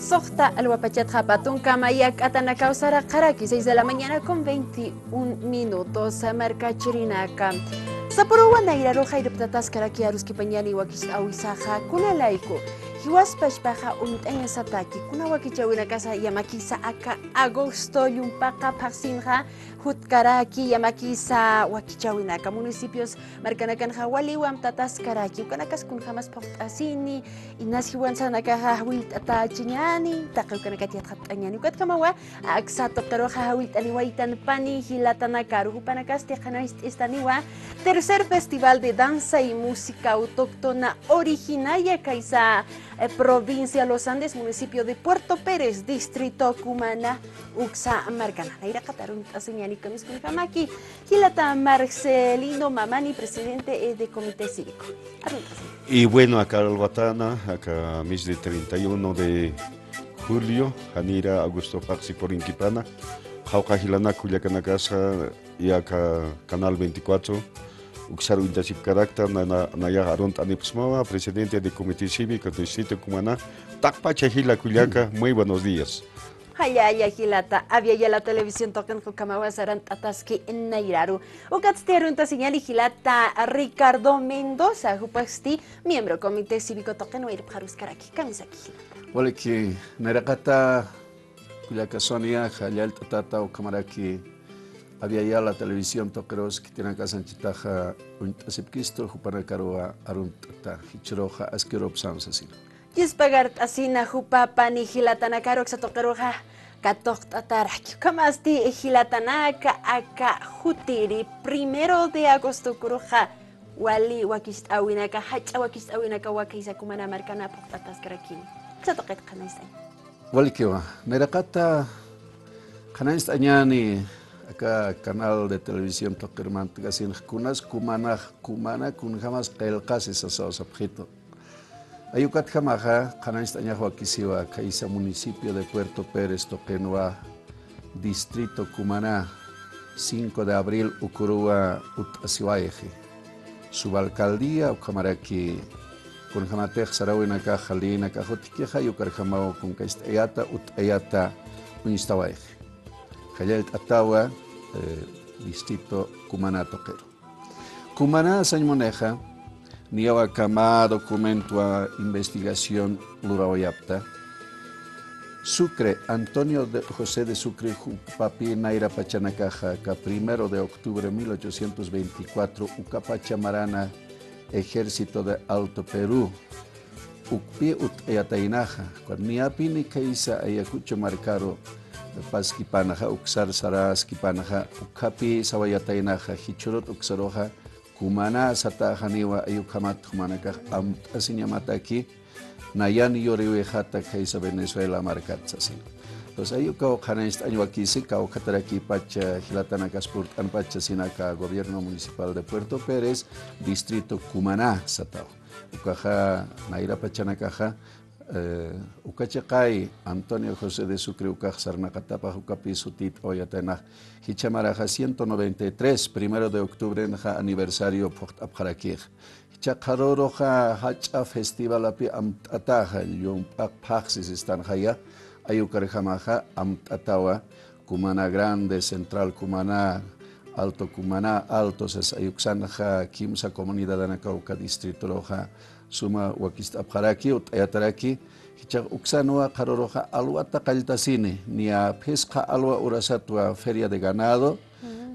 Soxta Alhuapachatja Patunca Mayak Atanakausara Karaki, 6 de la mañana con 21 minutos. Marca Chirinaca. Sapporo Naira Roja y Reptatas Karaki Aruski Pañani Wakis Awisaja, Kunalaiko. Hiwaspashpaja en Sataki, Kunawakichawina Casa Yamakisa Aka Agosto Yumpaka Paxinja, Hutkaraki, Yamakisa Wakichawinaka, municipios Marcanacan Hawaliwam Tatas Karaki, Kanakas kun Hamas Asini, Inasiwan Sanaka Hawit Atachinyani, Takukanakati Hatanyani, Katkamawa, Aksato Karoja Hawit Aniwaitan Pani, Hilatanakaru, Panakas Tejanais Estaniwa, tercer festival de danza y música autóctona originaria Kaisa. Provincia Los Andes, municipio de Puerto Pérez, distrito Cumaná, Uxa Marcana. Naira Catarun Taseñani Camis Kunjamaki, Hilata Marcelino Mamani, presidente de comité cívico. Y bueno, acá el Guatana, acá mes de 31 de julio, Janira Augusto Paxi por Inquipana, Jauca Gilana Culiacanacasa y acá Canal 24. Uxaru Intasip Carácter, Naya Aront Anipsmova, presidente del Comité Cívico del Distrito Cumaná, Takpacha Gila Culiaca, muy buenos días. Hayaya Gilata, había ya la televisión tocan con Camahuazaran Ataski en Nairaru. Ucatsterun señal y Gilata Ricardo Mendoza, Jupasti, miembro del Comité Cívico tocan o ir Parus Karaki, Kamisaki Gilata. Wale que Narakata Culiaca Sonia, Hayal Tata o Camaraki. Había ya la televisión toqueros que tiene casa en Chitaja, un asipquisto, Jupana Caroa, Aruntata, Hichiroja, Asquerop Samsasino. Yis pagar asina Jupa Pani Gilatanacaro, Xatoqueroja, Catoctataraki, Kamasti, Gilatanaka, Aka, Jutiri, 1 de agosto, Kuroja, Wali, Wakist Awinaka, Hacha Wakist Awinaka, Wakisa Kumana Marcana, Poctatas Karakini. Xatoquet Kanaista. Walkewa, Nerakata, Kanaist Añani. Acá canal de televisión tokerman gasin kunas Cumaná kun jamás kelkas esas objeto. Ayukat jamaja canais tañajo akisiwa kaisa municipio de Puerto Pérez tokenwa distrito Cumaná 5 de abril ukurua utasiwaeje. Subalcaldía ukamaraki kun jamatej sarawina ka jalina ka hotikeja yukar jamao kun kaist ayata utayata unistawaeje. Hayalt Atawa, distrito Cumaná toquero. Cumaná Sañmoneja, niawa kama documento a investigación luraoyapta. Sucre, Antonio José de Sucre, papi Naira Pachanacaja, que 1 de octubre de 1824, Ucapachamarana, Ejército de Alto Perú. Ukpi Utayatainaja, con niapi ni Kaisa Ayacucho Marcaro. Paskipanaja, Uxar Saras Kipanaja, Ukapi Sawayatainaja, Hichurot Uxaroja, Cumaná Satahaniwa, Ayukamat Humanaka, Asiñamataki, Nayani Yoriwejata, Kaisa Venezuela, Marcatsasin. Entonces, Ayuka Hanest Añuakisi, Kaukataraki Pacha, Gilatanaka Sport, Anpacha Sinaca, Gobierno Municipal de Puerto Pérez, Distrito Cumaná Satao. Ukaja, Naira Pachanakaja. Ukachakay Antonio José de Sucre Sarnacatapa Ucapi Sutit Oyatena Hichamaraja 193 1 de octubre en aniversario Port Abjarakir Hichakaroroja Hacha Festival Api Amtataja Yom Paxis están Haya Ayukarjamaja Amtatawa Cumaná Grande Central Cumaná Alto Cumaná Altos es Ayuxanaja Kimsa Comunidad Anacauca Distrito Roja Suma wakist abharaki utayataraki hichak uksanua karoroja alwata kaltasini nia pesca alwa urasatwa feria de ganado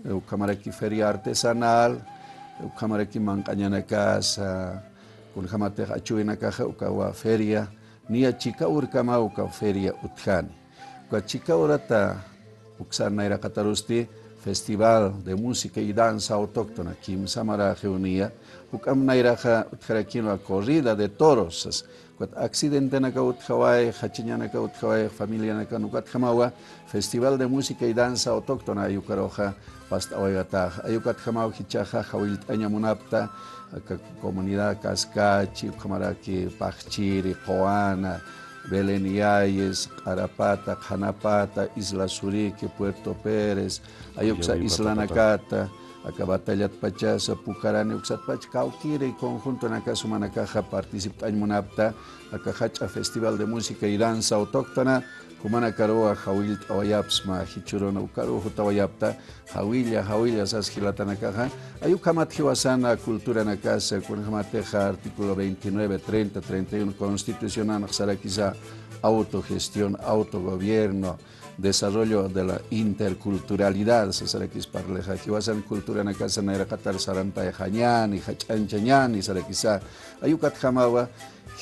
ukamaraki feria artesanal ukamaraki mancañanacas kun jamate achuinakaja ukawa feria nia chica urkama uka feria utkani kwa chica urata uksanaira katarusti Festival de Música y Danza Autóctona, Kim Samara Reunia, Ukam Nairaja Utjarakino corrida de toros, accidente Nakaut Hawaii, Hachiñanakaut Hawaii, familia Nakanukat Hamawa, Festival de Música y Danza Autóctona, Ayukaroja, Pasta Oyata, Ayukat Hamau Hichaja, Hawilt Añamunapta, Comunidad Cascachi, Kamaraki, Pachiri, Coana, Belén Yáñez, Carapata, Janapata, Isla Surique, Puerto Pérez, Ayuxa, Isla Nakata, acá batallat pachas pucarani uxat pach kaukire y conjunto en acá sumanacaja participa en munapta acá hacha festival de música y danza autóctona Cumaná caroa jawil tawayaps ma hichurona ukaru hutawayapta jawilla sas gilatanakaja ayu kamat hiwasana cultura na casa con jamateja artículo 29 30 31 constitucional quizá autogestión autogobierno desarrollo de la interculturalidad sasaraquis parleja hiwasan cultura na casa na qatar saranta hañan y hachanchañan y saraquisa ayukat jamawa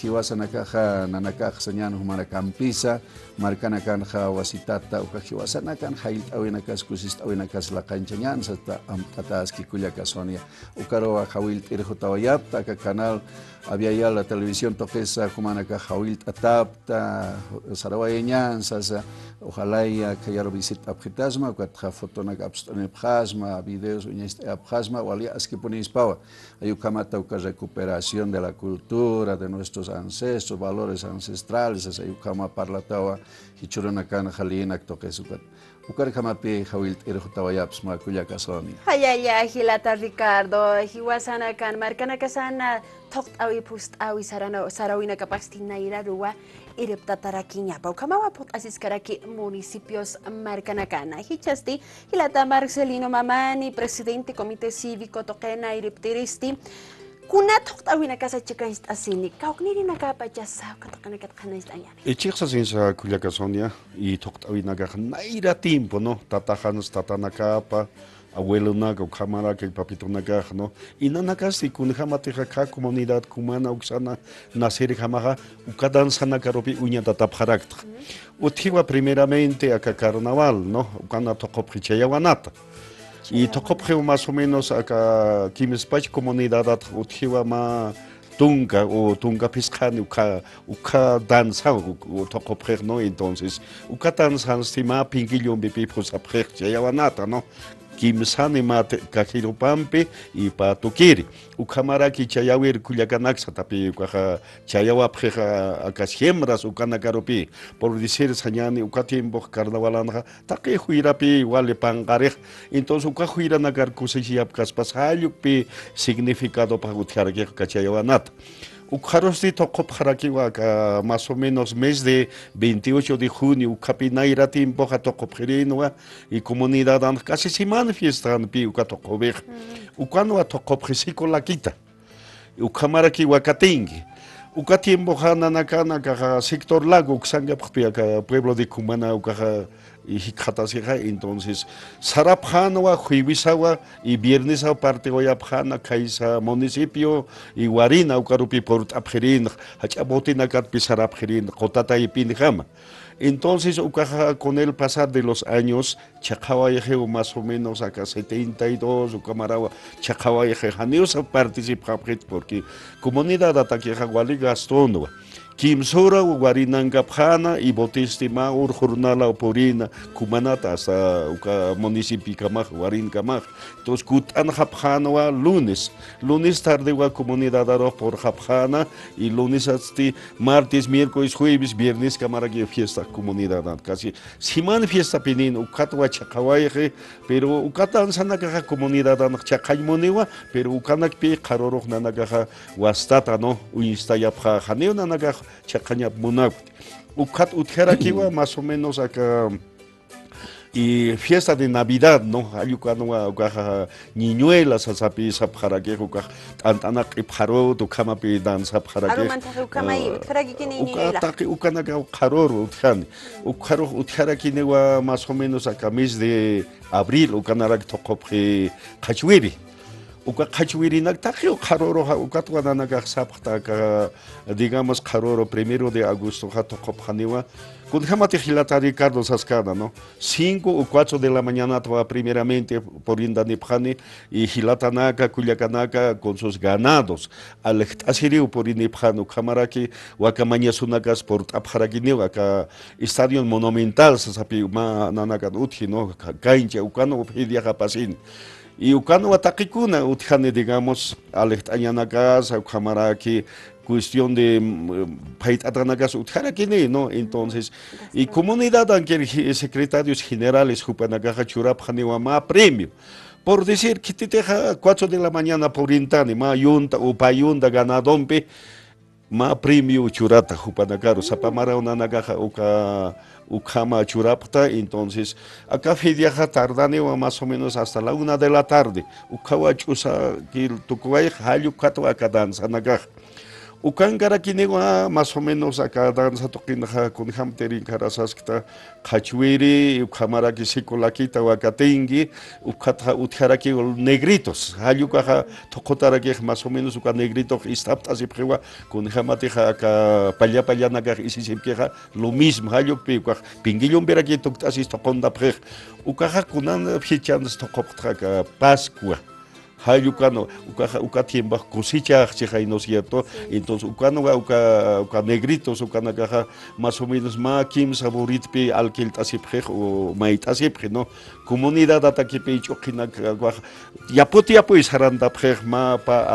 hiwasanakaja nanakaja sañan humana campisa marcanakan wasitata uka hiwasanakan hail awinakas kusis awinakas la canchañan sata amtatas kikullaka sonia ukaroa hawil irhutawayapta ka canal había ya la televisión toquesa kumanaka hawil atapta sarawayeñan sasa ojalá ya que ya lo visita abjitasma uka fotonak abstone abjasma videos uñeste abjasma wali aski ponis pawa ayukamata uka recuperación de la cultura de nuestros ancestros valores ancestrales asa ayukama parlatawa hichuranakan halinak toquesukat ukar kamapi hawil irhutawayaps ma kullaka sonia hayaya hilata Ricardo hiwasanakan markanakasana tokt awi pust awi sarawina kapastina irarua iriptatarakinya pau kamawa pot asiskaraki municipios markanakana hichasti hilata Marcelino Mamani presidente comité cívico toquena iriptiristi kuna tokt awina kasa chikast asini kaukniri nakapachasa katakanakat kanais anyani Echiksa sinsa kullaka sonia y tokt awina ka naira tiempo no tatajanos tatanakapa abuelo naga cámara que papito naga no y nanakasti kun jamateja ka comunidad cumana uxana nacer jamaja ukadan sana karopi uña tatapjarakta utiwa primeramente acá carnaval no ukana tokoprichayawanata y tokopre más o menos acá quimispach comunidad utiwa ma tunga o tunga piscani uka danza o tokopre no entonces uka danza estima pinguillo bipi pues aprechayawanata no Kimsani mate kakirupampe y patukiri. Ukamaraki chayawir kulyakanaxa tapi ukaja chayawapjeja akasiembras ukanakarupi. Por decir sañani ukatimbo carnavalanja take huirapi wale pangarej. Entonces ukahuira nagar kusayapkas pasayupi significado para utiarque kachayawanat. Ukarosti tokopjarakiwa más o menos mes de 28 de junio ukapinaira tiempo tokopjerinoa y comunidad casi se manifiestan pi ukatokobej ukano tokopjesiko la quita ukamaraki wakatingi ukatiempo hananakana kaja sector lago uksanga pueblo de Cumaná ukaja y hikatasija entonces sarapjanoa juivisawa y viernes aparte oyapjana kaisa municipio y guarina ukarupi por apjerin hachabotina kat pisarapjerin kotata y pinjama entonces ukaja con el pasar de los años chakawayeje más o menos acá 72 ukamarawa chakawayeje janios participa porque comunidad ataqueja guali gastono Kimsura Guarinangapjana y Botistima Urjurnala Opurina, Cumanata hasta municipio Camaj, Guarin Camaj. Entonces, Kutan Japjana lunes tarde wa comunidad aro por Japjana y lunes hasta martes, miércoles, jueves, viernes Camaragui fiesta comunidad. Casi Siman fiesta pinin, Ukatwa Chakawaye, pero Ukatan Sanagaja comunidad Chakaymonewa, pero Ukanakpi, Karorok Nanagaja, Wastata, no, Uistayapja, Haneo Nanagaja. Chacaña Munab. Ucat Utjerakiwa, más o menos acá. Y fiesta de Navidad, ¿no? Ayucano, niñuelas, asapi, sapjaraquejo, antanak y paro, tukamapi, danza, pjaraquejo. Ucanaga, caroro, utjani. Ucaro, utjerakinewa, más o menos acá mes de abril, ucanarak tokopre, cachuiri. Uka cachuirinak takio caroro ukatwananaga sapta digamos caroro 1 de agosto jato copjaniwa con jamate gilata Ricardo Sascada no 5 o 4 de la mañana toa primeramente por Indanipjani y gilatanaka Culiacanaka con sus ganados al asiriu por Inipjano camaraki wakamaña sunagas por apjaragineo acá estadio monumental sasapi ma nanaka utji no gaincha ukano pedia capasin y ukano atakikuna utjane digamos alextañanagas ukamaraki cuestión de paitanagas utjarakine no entonces y comunidad aunque secretarios generales jupanagaja churapjaniwama premio Por decir que te deja 4 de la mañana por intani, ma yunta, upayunda, ganadompe, ma premio churata, jupanacaro, sapamara una nagaja, ukama churapta, entonces acá viaja tardane más o menos hasta la 1 de la tarde, ukawa chusa, que tukuay, hayu kato acá danza nagaja. Ukankara kinewa más o menos acá danza toquinaja con hamterin karasaskta kachuiri ukamaraki sikolakita wakatingi ukata utjaraki negritos hayukaja tokotaraki más o menos uka negritos istapta siprewa con hamatija acá palla palla naga isisipkeja lo mismo hayukpi uka pingillon beraki toktasis tokonda prej ukaja kunan fichans tokoptra Pascua. Hayukano, uka tiempo cosecha, ¿no es cierto? Sí. Entonces, uka negritos, caja más o menos más kim saborit pe alquilt asipre o mait asipre, ¿no? Comunidad ataque chokina, ya pues haranda pre ma pa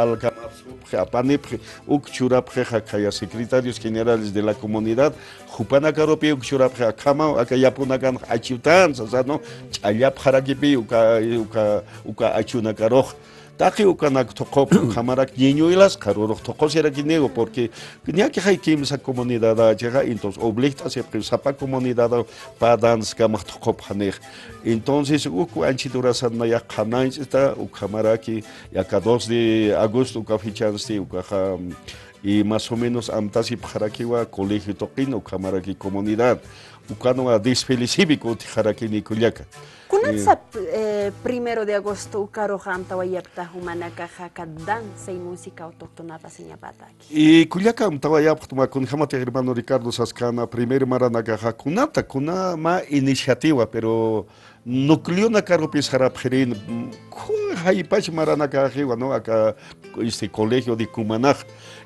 alcamapre, ukchura preja kaya secretarios generales de la comunidad, Jupanakarope ukchura preja kama, acá yapunagan achutan, ¿no? Allá para que pe uka achunakaroch. Taki ukanak tokop kamarak niñuelas karorok tokosera kinego porque ya que hay que esa comunidad llega entonces obliga a ser sapa comunidad para dans kamak tokop haner entonces uku anchidura sana ya kanais está ukamaraki ya 2 de agosto ukafichanste ukaha y más o menos amtasi parakiwa colegio toquino ukamaraki comunidad ukano desfile cívico tijaraki niculiaca. Kunatsa 1 de agosto ukaro hamta wayapta humanaka danza y música autóctona pasiñapataki. Y Culiaca tawayapta con jamate hermano Ricardo Sascana, primer maranaga kunata kuna ma iniciativa, pero nucleo na caro pisara perin hay pach maranaga no acá este colegio de Cumaná.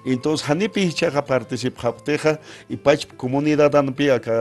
Entonces hanipi chaga participapteja y pach comunidad anpi acá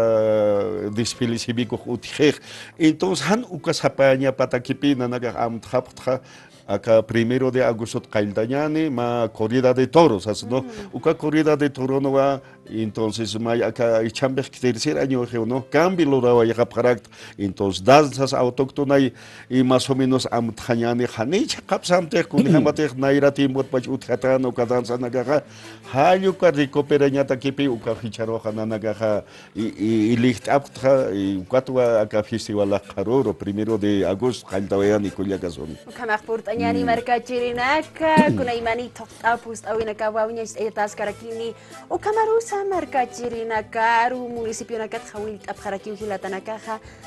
desfile cívico utjer. Entonces han ukasapaña patakipina naga amtaptra acá 1 de agosto caildañane ma corrida de toros, ¿no? Uka corrida de toro no va, entonces ma acá chamber 3er año no cambio lo da ya para entonces danzas autóctonas y más o menos amtañane hanich capsamte con hamate naira timbot pach utjatano ka danza nagaja hayu ka recuperaña takipi uka ficharo hananaga y licht aptra y cuatro acá festival caroro 1 de agosto caildañane kuliakazon. Yani marka chirinaka kuna imani toptapus awinaka wawnya etas karakini o kamarusa marka chirinaka ru municipio nakat khawil tapkharaki hilatanaka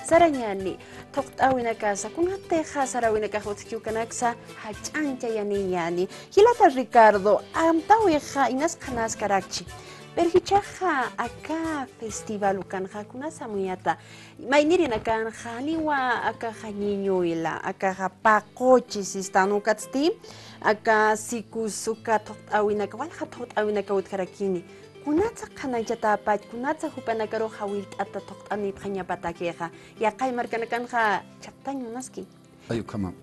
saranyani toptawinaka sa kuna teja sarawinaka hotkiu kanaksa hachancha yani hilata Ricardo amtaweja inas khanas karakchi Berhichaja acá festival ukanja kuna samuyata mainirina kanja niwa acá niñuila acá pacochis están ukatsti acá sikusuka awinaka walha awinaka utkarakini kunatsa khanayata pat kunatsa hupanakaro hawil atta toqtani phanya patakeja ya kay markana kanja chaptañ maski ayu kama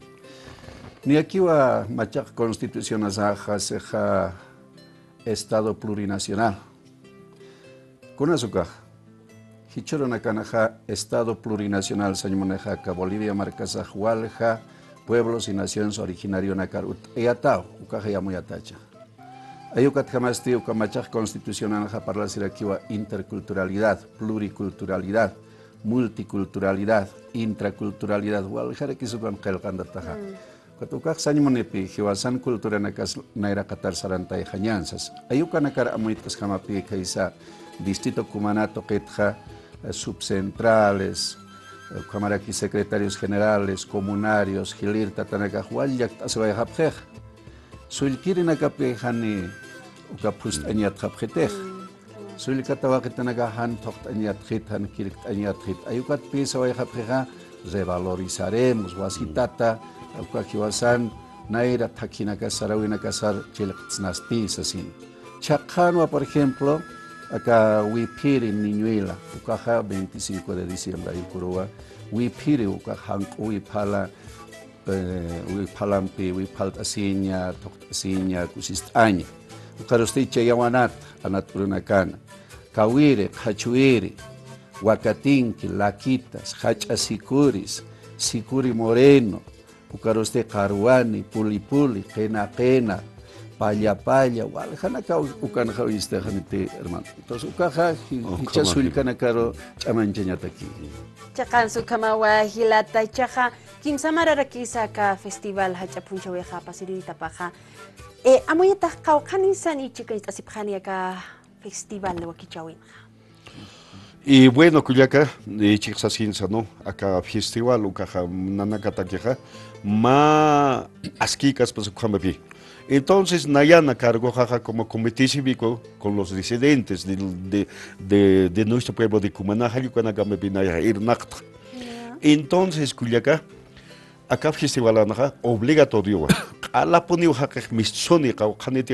ni aquí wa machak constitución asaja seja estado plurinacional con azúcar, Hichorona Canaja, Estado plurinacional Sañmoneja, Bolivia, Marcasa, Hualja, pueblos y naciones originarios Nacarut, Eyatao, Ucaja Muyatacha. Ayucat Hamasti, Ucamachaj constitucional para la Siraquiwa, interculturalidad, pluriculturalidad, multiculturalidad, intraculturalidad, Hualjarequisugan Kelgandataja. Katukak Sañmonepi, Hiwasan cultura Naira Qatar Sarantay Jañanzas. Ayucanacar Amuitas Hamapi, Kaisa. Distrito Cumaná, Toquetja, subcentrales, camaraki secretarios generales, comunarios, Gilir, Tatanaga, Huayak, Aswayapjej. Sulkirin Akapejani, Ukapust Anyat Hapjetej. Sulikatawakitanaga Han Tocht Anyat Hit, Han Kirik Anyat Hit. Ayukat Pisa Wayapjeja, revalorizaremos, Wasitata, Ukakiwasan, Naira Takinaka Sarawinakasar, Chilksnasti, Sasin. Chakanwa, por ejemplo, acá Wipiri Niñuela, Ucaja 25 de diciembre, Icurua, Wipiri, Ucajan, Wipala, Wipalampi, Wipaltasiña, Toctasiña, Cusistaña, Ucarosticha Yawanat, Anat Brunacana, Kawire, Hachuiri, Huacatinqui, Laquitas, Hachasicuris, Sicuri Moreno, ukaroste karuani, puli puli, kena kena, paya paya, wal hanaka ukan hawiste hanite hermano. Entonces ukaha hicha suilkana karo chamancheñataki. Chakan su kamawa hilata chaja kimsamara kisa ka festival hacha puncha weja pasirita paja. Amoyata kaukaninsan y chica asipjania ka festival de wakichawin. Y bueno, Culiaca, Chixasinsa, ¿no? Acá festival, Ucaja, Nanacataqueja, ma asquicas, pues, entonces, Nayana cargó jaja como comité cívico con los residentes de nuestro pueblo de Cumaná, entonces, Culiaca, acá festival obligatorio. A la ponio jaque mistoni,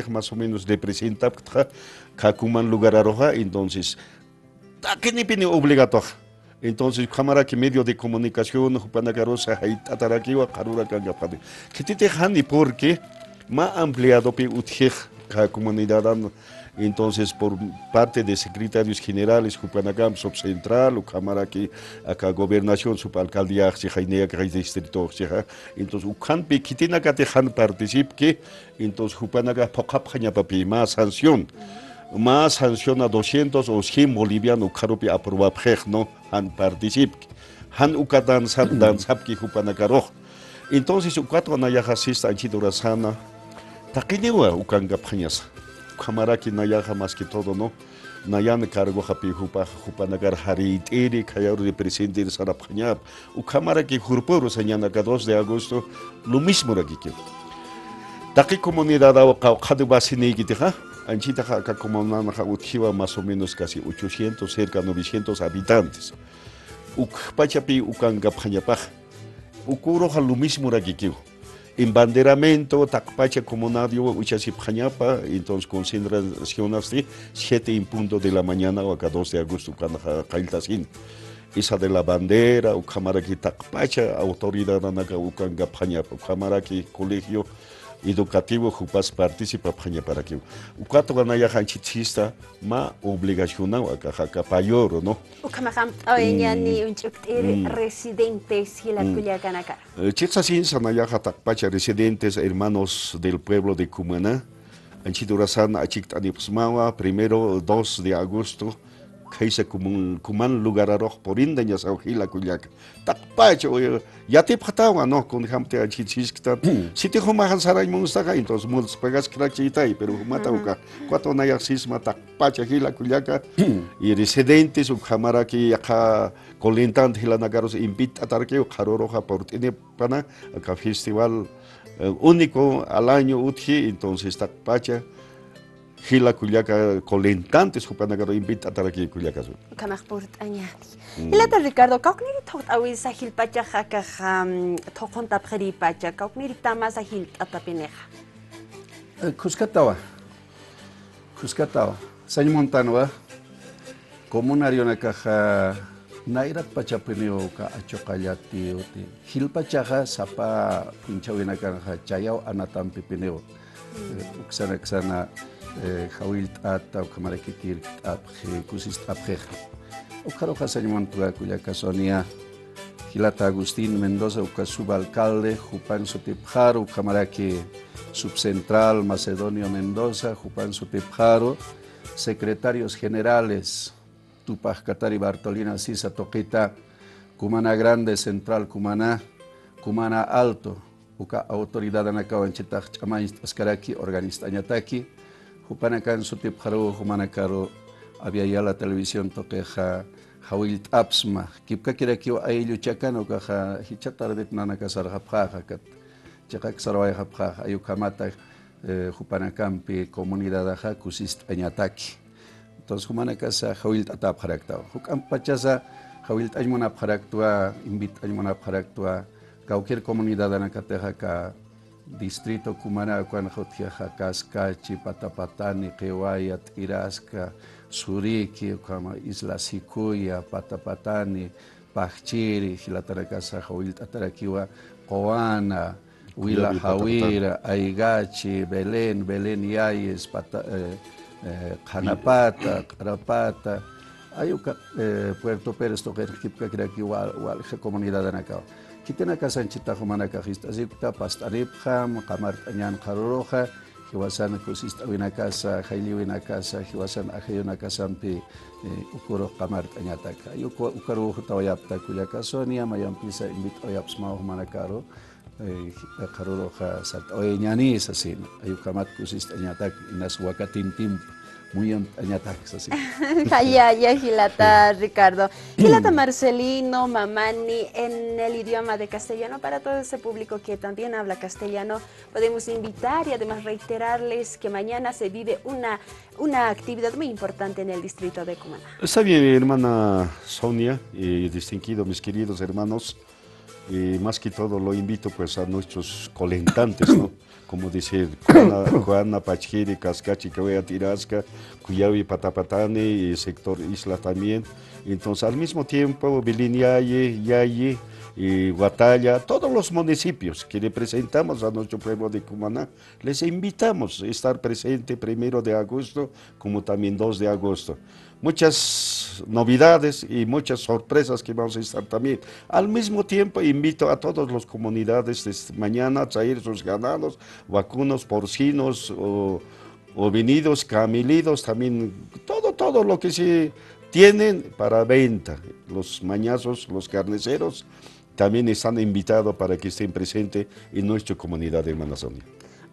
más o menos representa Cacuman lugar aroja, entonces. ¿Qué ni pini obligatorio? Entonces, cámara que medio de comunicación, Jupanagarosa, Ataraquiwa, Carura Cangapade. ¿Qué te dejan y por qué? Más ampliado pe utjej la comunidad, entonces por parte de secretarios generales, Jupanagam, subcentral, o cámara que acá gobernación, subalcaldía, Jainea, que distrito, entonces, Ucan pe quitina que dejan participe, entonces Jupanaga pocap papi más sanción. Más sanción a 200 o 100 bolivianos caropi aproba no han particip han ukadan sab ki hupanakaro entonces ukato na yajasista anchidura sana taquinewa ukanga pañas camaraki na yaja más que todo no nayan cargo hapi hupanagar harit eri kayar de presidente sara pañap ukamaraki hurporo señana 2 de agosto lo mismo aquí taqui comunidad o qadu basini gitija Anchita acá como una utjiva más o menos casi 800, cerca de 900 habitantes. Pachapi ukanga pañapaj. Ukuro lo mismo raquiquiu. Embanderamento, takpacha comunario, uchasi pañapa, entonces concentración hasta 7 en punto de la mañana o acá 2 de agosto cuando cailtasin. Esa de la bandera, ukamaraki takpacha, autoridad anaka ukanga pañapa, ukamaraki colegio educativo jupas participa para que o cuatro ganaya hanchista ma obligación acá payor no o kamaham ni un residentes y la Culiacanaca Chixasin sanaya pacha residentes hermanos del pueblo de Cumaná anchidurasan achictanipsmawa primero 2 de agosto Kaisa kuman lugar arroz por indañas aujila Culiaca. Takpacho, ya te patawa, no, con jamte a chichisquita. Si te humajan saray monstaga, entonces muls pegas crachita, pero matauca. Cuatro nayasisma takpacha hila Culiaca. Y residentes, u jamaraki, acá colentante hilanagaros invita a tarqueo, caroroja por tiene pana, acá festival único al año utji, entonces takpacha. Hila Culiaca colentantes Jupanagaro invita a taraki Culiaca. Kamahpurt añati. Hilata Ricardo, kaukniri tot awi sahil pacha haka tokonta preri pacha, kaukniri tama sahil atapineja. Cuscatawa. Sañ Montanoa, comunario na caja Nairat pachapineo ka achocayati ote. Hilpachaja sapa pinchawina caja chayao anatam pipineo. Uxana Hawilt ata o kamarekikir apje kusist apje o caroja sañmon tuga Culiaca Sonia Gilata Agustín Mendoza o subalcalde Jupan Sotipjaro camaraki subcentral Macedonio Mendoza Jupan Sotipjaro secretarios generales Tupac Catari Bartolina Sisa Toquita Cumaná Grande Central Cumaná Cumaná Alto uka autoridad anakawanchitaq ch'amay askaraki organista añataki Jupanakan sutipjaro Jumanacaro había la televisión toqueja Hawilt Apsma kipka kiraki ayllu chakano kaja hichatardet nanakasar japjaja kat chakak sarway japjaja ayukamata Jupanakampi comunidad aja kusist añataki entonces Jumanacasa Hawilt atapjaraktaw hukam pachasa Hawilt aymunapjaraktua invit aymunapjaraktua cualquier comunidad anacateja distrito Cumaná cuando jotiaja Cascachi Patapatani Quewaya Tirasca Suriqui como Isla Sicuya Patapatani Pachiri Gilataracasa Jawil Tataraquiwa Coana Huila Jawira Aigachi Belén Yayes Canapata Carapata Ayuca Puerto Pérez Toquer Kipka Kiraki Wal comunidad anacao Kitena kasanchita Cumaná kajista zipta pastaripjam kamart añan karuroja hiwasan kusista wina casa hayli wina casa hiwasan ajayuna kasampi ukuro kamart añataka ukaru tawayapta kuyaka sonia mayampisa invit oyapsma Cumaná karo karuroja sat oyeñani sasin ayukamat kusista añatak inas wakatintim muy añatak sasin. Ya, Gilata, Ricardo. Gilata Marcelino, Mamani, en el idioma de castellano, para todo ese público que también habla castellano, podemos invitar y además reiterarles que mañana se vive una actividad muy importante en el distrito de Cumaná. Está bien, mi hermana Sonia y distinguidos mis queridos hermanos, y más que todo lo invito pues a nuestros colentantes, ¿no? Como decir, Cuana, Pachjiri, Cascachi, Kawea, Tirasca, Cuyavi, Patapatane y sector Isla también. Entonces, al mismo tiempo, Bilinyaye, Yaye y Guatalla, todos los municipios que representamos a nuestro pueblo de Cumaná, les invitamos a estar presente 1 de agosto como también 2 de agosto. Muchas novedades y muchas sorpresas que vamos a estar también. Al mismo tiempo invito a todas las comunidades desde mañana a traer sus ganados, vacunos, porcinos, ovinidos, camelidos, también todo lo que se tienen para venta. Los mañazos, los carniceros también están invitados para que estén presentes en nuestra comunidad de hermana Sonia.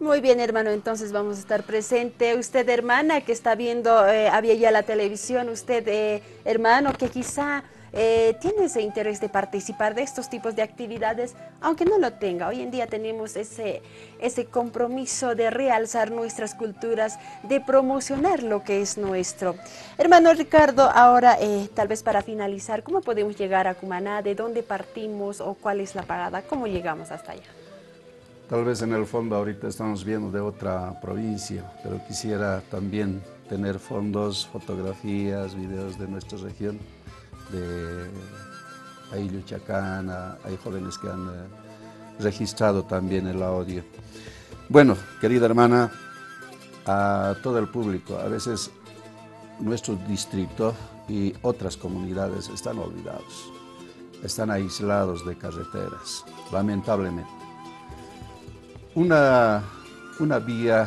Muy bien, hermano, entonces vamos a estar presente. Usted, hermana, que está viendo, había ya la televisión, usted, hermano, que quizá tiene ese interés de participar de estos tipos de actividades, aunque no lo tenga. Hoy en día tenemos ese compromiso de realzar nuestras culturas, de promocionar lo que es nuestro. Hermano Ricardo, ahora, tal vez para finalizar, ¿cómo podemos llegar a Cumaná? ¿De dónde partimos o cuál es la parada? ¿Cómo llegamos hasta allá? Tal vez en el fondo ahorita estamos viendo de otra provincia, pero quisiera también tener fondos, fotografías, videos de nuestra región, de Ayllu Chacana, hay jóvenes que han registrado también el audio. Bueno, querida hermana, a todo el público, a veces nuestro distrito y otras comunidades están olvidados, están aislados de carreteras, lamentablemente. Una vía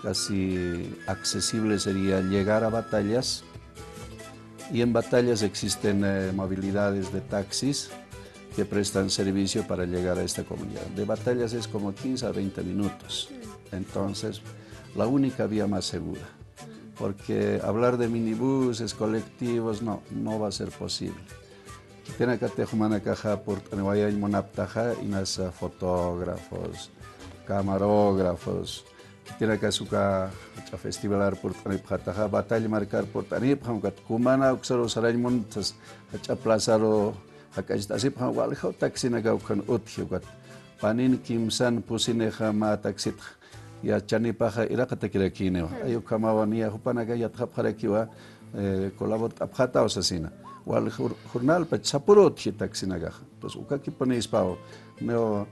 casi accesible sería llegar a Batallas, y en Batallas existen movilidades de taxis que prestan servicio para llegar a esta comunidad. De Batallas es como 15 a 20 minutos, entonces la única vía más segura, porque hablar de minibuses, colectivos, no va a ser posible. Tiene que tener Cumaná caja por Anewaya Monaptaja y nas fotógrafos, camarógrafos. Tiene que suka festivalar por Anepjataja batalla marcar por Anepjam kat Cumaná uxaro saraymun tas aplazaro hakajta asipjam waljo taxi naga ukan uthiu kat panin kimsan pusineja ma taxit ya chanipaja irakata kirakine ayu kamawani hupanaga yathapjarakiwa colabor apjata osasina. Wal jurnal pa sapurot taxinaga. Entonces uka ki ponéis pao neo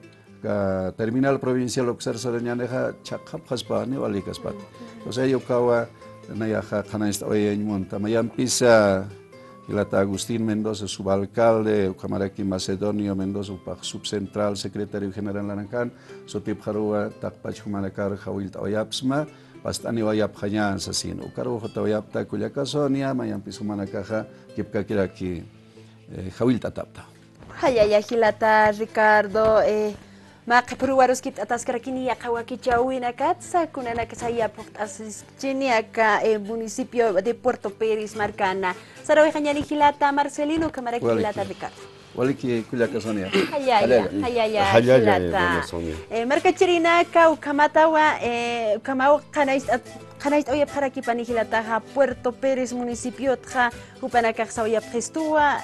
terminal provincial oxar soreñaneja chakap haspa ni walikas pat. Entonces yo kawa nayaja kanaista oyen monta mayam pisa Ilata Agustín Mendoza subalcalde Ucamaraki Macedonio Mendoza subcentral secretario general Lanancan sotip harua takpach humanakar hawil tawayapsma Pastani wayap hayan sasin ukaru hotawayap ta kulyaka sonia mayam pisumanakaja kipkakiraki hawil tatapta. Hayaya Gilata Ricardo Maqipruwaros kit ataskarakini yakawaki chawina katsa kunana kasaya asischini acá municipio de Puerto Pérez Marcana. Sarawi Hanyani Gilata Marcelino Camaraki Gilata Ricardo. Waliki kulyaka sonia. Hayaya Gilata. Marca Chirina ka ukamatawa kamau kanait oyap haraki panihilataja Puerto Pérez municipio tja upanakak sawaya prestua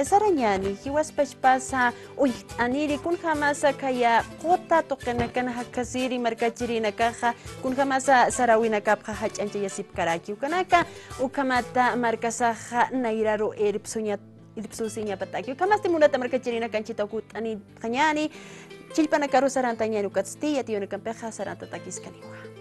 saranyani hiwas pasa uy aniri kun jamasa kaya kota tokenakan hakasiri marca Chirina kaja kun jamasa sarawina kapja hachancha yasip karaki ukanaka ukamata marca saja nairaro eripsunya ilipsusinya pataki kamaste munata marca Chirina kanchita kut ani kanyani chilpanakaru sarantanya nukatsti yatiyo nakampeja saranta takiskaniwa.